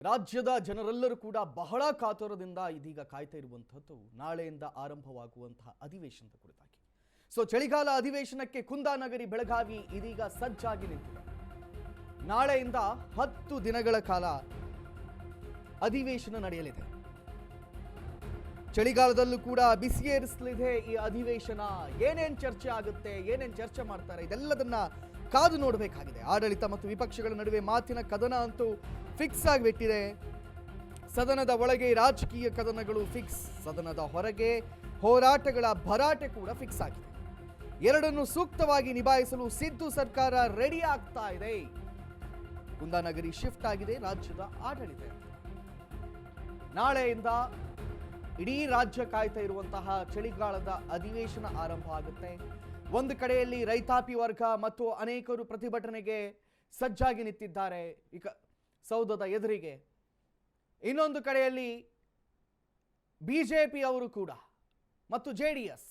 ರಾಜ್ಯದ ಜನರೆಲ್ಲರೂ ಕೂಡ ಬಹಳ ಕಾತುರದಿಂದ ಇದೀಗ ಕಾಯ್ತಾ ಇರುವಂತದ್ದು ನಾಳೆಯಿಂದ ಆರಂಭವಾಗುವಂತಹ ಅಧಿವೇಶನದ ಕುರಿತಾಗಿ. ಚಳಿಗಾಲ ಅಧಿವೇಶನಕ್ಕೆ ಕುಂದಾನಗರಿ ಬೆಳಗಾವಿ ಇದೀಗ ಸಜ್ಜಾಗಿ ನಿಂತಿದೆ. ನಾಳೆಯಿಂದ 10 ದಿನಗಳ ಕಾಲ ಅಧಿವೇಶನ ನಡೆಯಲಿದೆ. ಚಳಿಗಾಲದಲ್ಲೂ ಕೂಡ ಬಿಸಿಯೇರಿಸಲಿದೆ ಈ ಅಧಿವೇಶನ. ಏನೇನ್ ಚರ್ಚೆ ಆಗುತ್ತೆ, ಏನೇನ್ ಚರ್ಚೆ ಮಾಡ್ತಾರೆ, ಇದೆಲ್ಲದನ್ನ ಕಾದು ನೋಡಬೇಕಾಗಿದೆ. ಆಡಳಿತ ಮತ್ತು ವಿಪಕ್ಷಗಳ ನಡುವೆ ಮಾತಿನ ಕದನ ಅಂತೂ ಫಿಕ್ಸ್ ಆಗಿಬಿಟ್ಟಿದೆ. ಸದನದ ಒಳಗೆ ರಾಜಕೀಯ ಕದನಗಳು ಫಿಕ್ಸ್, ಸದನದ ಹೊರಗೆ ಹೋರಾಟಗಳ ಭರಾಟೆ ಕೂಡ ಫಿಕ್ಸ್ ಆಗಿದೆ. ಎರಡನ್ನು ಸೂಕ್ತವಾಗಿ ನಿಭಾಯಿಸಲು ಸಿದ್ದು ಸರ್ಕಾರ ರೆಡಿ ಆಗ್ತಾ ಇದೆ. ಕುಂದಾನಗರಿ ಶಿಫ್ಟ್ ಆಗಿದೆ ರಾಜ್ಯದ ಆಡಳಿತ. ನಾಳೆಯಿಂದ ಇಡೀ ರಾಜ್ಯ ಕಾಯ್ತಾ ಇರುವಂತಹ ಚಳಿಗಾಲದ ಅಧಿವೇಶನ ಆರಂಭ ಆಗುತ್ತೆ. ಒಂದು ಕಡೆಯಲ್ಲಿ ರೈತಾಪಿ ವರ್ಗ ಮತ್ತು ಅನೇಕರು ಪ್ರತಿಭಟನೆಗೆ ಸಜ್ಜಾಗಿ ನಿಂತಿದ್ದಾರೆ ಈಗ ಸೌಧದ ಎದುರಿಗೆ. ಇನ್ನೊಂದು ಕಡೆಯಲ್ಲಿ ಬಿಜೆಪಿ ಅವರು ಕೂಡ ಮತ್ತು JDS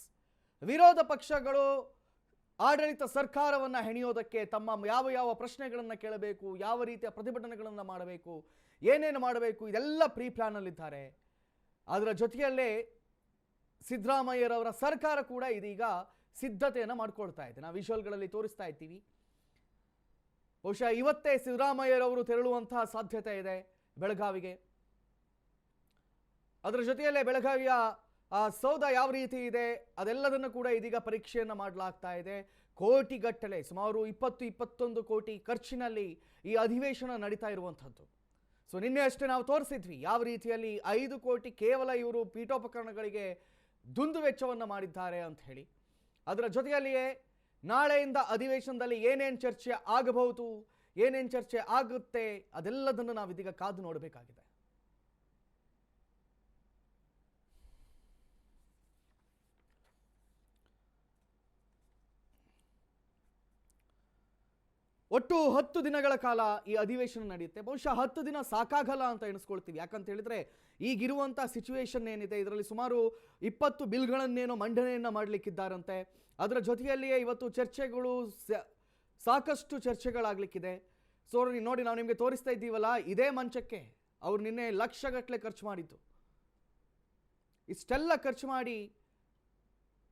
ವಿರೋಧ ಪಕ್ಷಗಳು ಆಡಳಿತ ಸರ್ಕಾರವನ್ನು ಹೆಣೆಯೋದಕ್ಕೆ ತಮ್ಮ ಯಾವ ಪ್ರಶ್ನೆಗಳನ್ನು ಕೇಳಬೇಕು, ಯಾವ ರೀತಿಯ ಪ್ರತಿಭಟನೆಗಳನ್ನು ಮಾಡಬೇಕು, ಏನೇನು ಮಾಡಬೇಕು, ಇದೆಲ್ಲ ಪ್ರೀ ಪ್ಲಾನಲ್ಲಿದ್ದಾರೆ. ಅದರ ಜೊತೆಯಲ್ಲೇ ಸಿದ್ದರಾಮಯ್ಯರವರ ಸರ್ಕಾರ ಕೂಡ ಇದೀಗ ಸಿದ್ಧತೆಯನ್ನು ಮಾಡ್ಕೊಳ್ತಾ ಇದೆ. ನಾವು ವಿಷುವಲ್ಗಳಲ್ಲಿ ತೋರಿಸ್ತಾ ಇದ್ದೀವಿ. ಬಹುಶಃ ಇವತ್ತೇ ಸಿದ್ದರಾಮಯ್ಯರವರು ತೆರಳುವಂತಹ ಸಾಧ್ಯತೆ ಇದೆ ಬೆಳಗಾವಿಗೆ. ಅದರ ಜೊತೆಯಲ್ಲೇ ಬೆಳಗಾವಿಯ ಸೌಧ ಯಾವ ರೀತಿ ಇದೆ ಅದೆಲ್ಲದನ್ನು ಕೂಡ ಇದೀಗ ಪರೀಕ್ಷೆಯನ್ನು ಮಾಡಲಾಗ್ತಾ ಇದೆ. ಕೋಟಿಗಟ್ಟಲೆ, ಸುಮಾರು 20-21 ಕೋಟಿ ಖರ್ಚಿನಲ್ಲಿ ಈ ಅಧಿವೇಶನ ನಡೀತಾ ಇರುವಂಥದ್ದು. ನಿನ್ನೆ ಅಷ್ಟೇ ನಾವು ತೋರಿಸಿದ್ವಿ ಯಾವ ರೀತಿಯಲ್ಲಿ 5 ಕೋಟಿ ಕೇವಲ ಇವರು ಪೀಠೋಪಕರಣಗಳಿಗೆ ದುಂದು ವೆಚ್ಚವನ್ನು ಮಾಡಿದ್ದಾರೆ ಅಂತ ಹೇಳಿ. ಅದರ ಜೊತೆಯಲ್ಲಿಯೇ ನಾಳೆಯಿಂದ ಅಧಿವೇಶನದಲ್ಲಿ ಏನೇನು ಚರ್ಚೆ ಆಗಬಹುದು, ಏನೇನು ಚರ್ಚೆ ಆಗುತ್ತೆ ಅದೆಲ್ಲದನ್ನು ನಾವು ಇದೀಗ ಕಾದು ನೋಡಬೇಕಾಗಿದೆ. ಒಟ್ಟು 10 ದಿನಗಳ ಕಾಲ ಈ ಅಧಿವೇಶನ ನಡೆಯುತ್ತೆ. ಬಹುಶಃ 10 ದಿನ ಸಾಕಾಗಲ್ಲ ಅಂತ ಎಣಿಸ್ಕೊಳ್ತೀವಿ. ಯಾಕಂತ ಹೇಳಿದ್ರೆ ಈಗಿರುವಂಥ ಸಿಚುವೇಶನ್ ಏನಿದೆ ಇದರಲ್ಲಿ ಸುಮಾರು 20 ಬಿಲ್ಗಳನ್ನೇನೋ ಮಂಡನೆಯನ್ನು ಮಾಡಲಿಕ್ಕಿದ್ದಾರಂತೆ. ಅದರ ಜೊತೆಯಲ್ಲಿಯೇ ಇವತ್ತು ಚರ್ಚೆಗಳು ಸಾಕಷ್ಟು ಚರ್ಚೆಗಳಾಗಲಿಕ್ಕಿದೆ. ನೋಡಿ, ನಾವು ನಿಮಗೆ ತೋರಿಸ್ತಾ ಇದ್ದೀವಲ್ಲ, ಇದೇ ಮಂಚಕ್ಕೆ ಅವ್ರು ನಿನ್ನೆ ಲಕ್ಷಗಟ್ಟಲೆ ಖರ್ಚು ಮಾಡಿದ್ದು. ಇಷ್ಟೆಲ್ಲ ಖರ್ಚು ಮಾಡಿ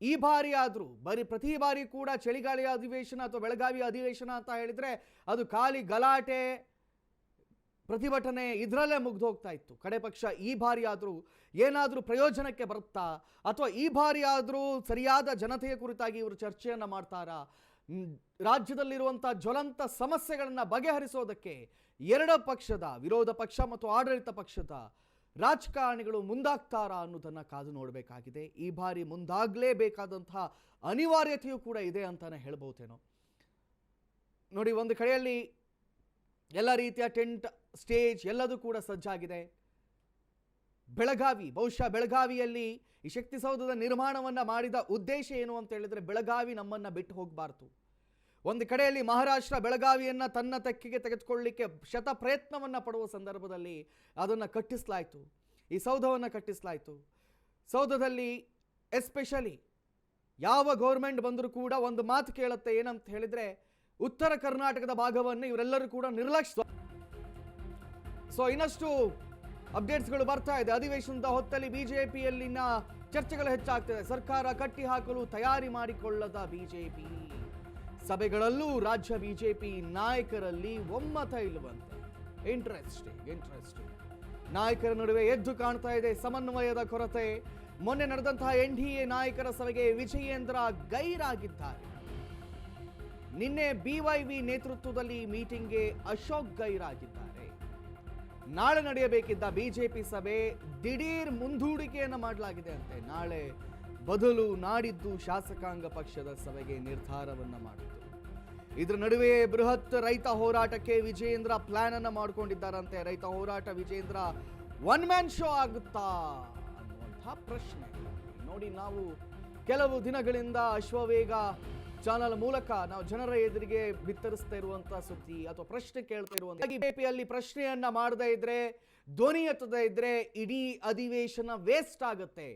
ಈ ಬಾರಿ ಆದರೂ ಪ್ರತಿ ಬಾರಿ ಕೂಡ ಚಳಿಗಾಲ ಅಧಿವೇಶನ ಅಥವಾ ಬೆಳಗಾವಿ ಅಧಿವೇಶನ ಅಂತ ಹೇಳಿದರೆ ಅದು ಖಾಲಿ ಗಲಾಟೆ ಪ್ರತಿಭಟನೆ ಇದರಲ್ಲೇ ಮುಗ್ದು ಹೋಗ್ತಾ ಇತ್ತು. ಕಡೆ ಪಕ್ಷ ಈ ಬಾರಿ ಆದರೂ ಏನಾದರೂ ಪ್ರಯೋಜನಕ್ಕೆ ಬರುತ್ತಾ, ಅಥವಾ ಈ ಬಾರಿ ಆದರೂ ಸರಿಯಾದ ಜನತೆಯ ಕುರಿತಾಗಿ ಇವರು ಚರ್ಚೆಯನ್ನು ಮಾಡ್ತಾರಾ, ರಾಜ್ಯದಲ್ಲಿರುವಂಥ ಜ್ವಲಂತ ಸಮಸ್ಯೆಗಳನ್ನು ಬಗೆಹರಿಸೋದಕ್ಕೆ ಎರಡು ಪಕ್ಷದ ವಿರೋಧ ಪಕ್ಷ ಮತ್ತು ಆಡಳಿತ ಪಕ್ಷದ ರಾಜಕಾರಣಿಗಳು ಮುಂದಾಗ್ತಾರಾ ಅನ್ನೋದನ್ನು ಕಾದು ನೋಡಬೇಕಾಗಿದೆ. ಈ ಬಾರಿ ಮುಂದಾಗಲೇಬೇಕಾದಂತಹ ಅನಿವಾರ್ಯತೆಯೂ ಕೂಡ ಇದೆ ಅಂತಾನೆ ಹೇಳ್ಬಹುದೇನೋ. ನೋಡಿ, ಒಂದು ಕಡೆಯಲ್ಲಿ ಎಲ್ಲ ರೀತಿಯ ಟೆಂಟ್, ಸ್ಟೇಜ್ ಎಲ್ಲದೂ ಕೂಡ ಸಜ್ಜಾಗಿದೆ. ಬಹುಶಃ ಬೆಳಗಾವಿಯಲ್ಲಿ ಈ ಶಕ್ತಿಸೌಧದ ನಿರ್ಮಾಣವನ್ನು ಮಾಡಿದ ಉದ್ದೇಶ ಏನು ಅಂತ ಹೇಳಿದ್ರೆ ಬೆಳಗಾವಿ ನಮ್ಮನ್ನು ಬಿಟ್ಟು ಹೋಗಬಾರ್ದು. ಒಂದು ಕಡೆಯಲ್ಲಿ ಮಹಾರಾಷ್ಟ್ರ ಬೆಳಗಾವಿಯನ್ನು ತನ್ನ ತೆಕ್ಕೆಗೆ ತೆಗೆದುಕೊಳ್ಳಲಿಕ್ಕೆ ಶತ ಪ್ರಯತ್ನವನ್ನು ಪಡುವ ಸಂದರ್ಭದಲ್ಲಿ ಅದನ್ನು ಕಟ್ಟಿಸಲಾಯಿತು, ಈ ಸೌಧವನ್ನು ಕಟ್ಟಿಸಲಾಯಿತು. ಸೌಧದಲ್ಲಿ ಎಸ್ಪೆಷಲಿ ಯಾವ ಗೌರ್ಮೆಂಟ್ ಬಂದರೂ ಕೂಡ ಒಂದು ಮಾತು ಕೇಳುತ್ತೆ, ಏನಂತ ಹೇಳಿದರೆ ಉತ್ತರ ಕರ್ನಾಟಕದ ಭಾಗವನ್ನು ಇವರೆಲ್ಲರೂ ಕೂಡ ನಿರ್ಲಕ್ಷ್ಯ. ಇನ್ನಷ್ಟು ಅಪ್ಡೇಟ್ಸ್ಗಳು ಬರ್ತಾ ಇದೆ. ಅಧಿವೇಶನದ ಹೊತ್ತಲ್ಲಿ ಬಿಜೆಪಿಯಲ್ಲಿನ ಚರ್ಚೆಗಳು ಹೆಚ್ಚಾಗ್ತದೆ. ಸರ್ಕಾರ ಕಟ್ಟಿ ಹಾಕಲು ತಯಾರಿ ಮಾಡಿಕೊಳ್ಳದ ಬಿಜೆಪಿ, ಸಭೆಗಳಲ್ಲೂ ರಾಜ್ಯ ಬಿಜೆಪಿ ನಾಯಕರಲ್ಲಿ ಒಮ್ಮತ ಇಲ್ಲವಂತೆ. ಇಂಟ್ರೆಸ್ಟಿಂಗ್. ನಾಯಕರ ನಡುವೆ ಎದ್ದು ಕಾಣ್ತಾ ಇದೆ ಸಮನ್ವಯದ ಕೊರತೆ. ಮೊನ್ನೆ ನಡೆದಂತಹ NDA ನಾಯಕರ ಸಭೆಗೆ ವಿಜಯೇಂದ್ರ ಗೈರಾಗಿದ್ದಾರೆ. ನಿನ್ನೆ BYV ನೇತೃತ್ವದಲ್ಲಿ ಮೀಟಿಂಗ್ಗೆ ಅಶೋಕ್ ಗೈರಾಗಿದ್ದಾರೆ. ನಾಳೆ ನಡೆಯಬೇಕಿದ್ದ ಬಿಜೆಪಿ ಸಭೆ ದಿಢೀರ್ ಮುಂದೂಡಿಕೆಯನ್ನು ಮಾಡಲಾಗಿದೆ ಅಂತೆ. ನಾಳೆ ಬದಲು ನಾಡಿದ್ದು ಶಾಸಕಾಂಗ ಪಕ್ಷದ ಸಭೆಗೆ ನಿರ್ಧಾರವನ್ನು ಮಾಡಿತು. ಇದರ ನಡುವೆ ಬೃಹತ್ ರೈತ ಹೋರಾಟಕ್ಕೆ ವಿಜಯೇಂದ್ರ ಪ್ಲಾನ್ ಅನ್ನು ಮಾಡಿಕೊಂಡಿದ್ದಾರಂತೆ. ರೈತ ಹೋರಾಟ ವಿಜಯೇಂದ್ರ ಒನ್ ಮ್ಯಾನ್ ಶೋ ಆಗುತ್ತಾ ಅನ್ನುವಂತಹ ಪ್ರಶ್ನೆ. ನೋಡಿ, ನಾವು ಕೆಲವು ದಿನಗಳಿಂದ ಅಶ್ವವೇಗ ಚಾನಲ್ ಮೂಲಕ ನಾವು ಜನರ ಎದುರಿಗೆ ಬಿತ್ತರಿಸ್ತಾ ಇರುವಂತಹ ಸುದ್ದಿ ಅಥವಾ ಪ್ರಶ್ನೆ ಕೇಳ್ತಾ ಇರುವಂತ ಬಿಜೆಪಿಯಲ್ಲಿ ಪ್ರಶ್ನೆಯನ್ನ ಮಾಡದೇ ಇದ್ರೆ, ಧ್ವನಿ ಎತ್ತದೇ ಇದ್ರೆ ಇಡೀ ಅಧಿವೇಶನ ವೇಸ್ಟ್ ಆಗುತ್ತೆ.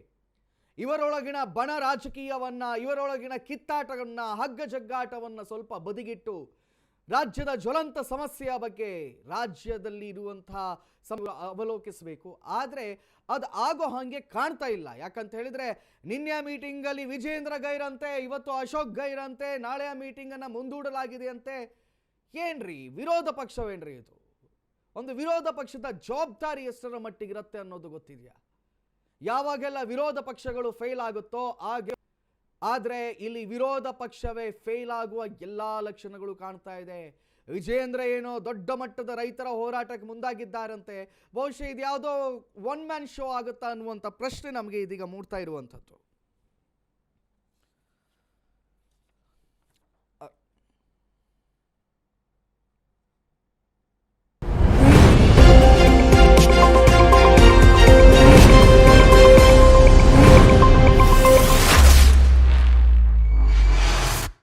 ಇವರೊಳಗಿನ ಬಣ ರಾಜಕೀಯವನ್ನ, ಇವರೊಳಗಿನ ಕಿತ್ತಾಟವನ್ನ, ಹಗ್ಗ ಜಗ್ಗಾಟವನ್ನ ಸ್ವಲ್ಪ ಬದಿಗಿಟ್ಟು ರಾಜ್ಯದ ಜ್ವಲಂತ ಸಮಸ್ಯೆಯ ಬಗ್ಗೆ ರಾಜ್ಯದಲ್ಲಿ ಇರುವಂತಹ ಅವಲೋಕಿಸಬೇಕು. ಆದರೆ ಅದು ಆಗೋ ಹಾಗೆ ಕಾಣ್ತಾ ಇಲ್ಲ. ಯಾಕಂತ ಹೇಳಿದ್ರೆ ನಿನ್ನೆ ಮೀಟಿಂಗಲ್ಲಿ ವಿಜೇಂದ್ರ ಗೈರಂತೆ, ಇವತ್ತು ಅಶೋಕ್ ಗೈರಂತೆ, ನಾಳೆಯ ಮೀಟಿಂಗನ್ನು ಮುಂದೂಡಲಾಗಿದೆ ಅಂತೆ. ಏನ್ರಿ ವಿರೋಧ ಪಕ್ಷವೇನ್ರಿ ಇದು? ಒಂದು ವಿರೋಧ ಪಕ್ಷದ ಜವಾಬ್ದಾರಿ ಎಷ್ಟರ ಮಟ್ಟಿಗಿರುತ್ತೆ ಅನ್ನೋದು ಗೊತ್ತಿದೆಯಾ? ಯಾವಾಗೆಲ್ಲ ವಿರೋಧ ಪಕ್ಷಗಳು ಫೇಲ್ ಆಗುತ್ತೋ ಹಾಗೆ, ಆದರೆ ಇಲ್ಲಿ ವಿರೋಧ ಪಕ್ಷವೇ ಫೇಲ್ ಆಗುವ ಎಲ್ಲ ಲಕ್ಷಣಗಳು ಕಾಣ್ತಾ ಇದೆ. ವಿಜೇಂದ್ರ ಏನೋ ದೊಡ್ಡ ಮಟ್ಟದ ರೈತರ ಹೋರಾಟಕ್ಕೆ ಮುಂದಾಗಿದ್ದಾರಂತೆ. ಬಹುಶಃ ಇದ್ಯಾವುದೋ ಒನ್ ಮ್ಯಾನ್ ಶೋ ಆಗುತ್ತಾ ಅನ್ನುವಂಥ ಪ್ರಶ್ನೆ ನಮಗೆ ಇದೀಗ ಮೂಡ್ತಾ ಇರುವಂಥದ್ದು.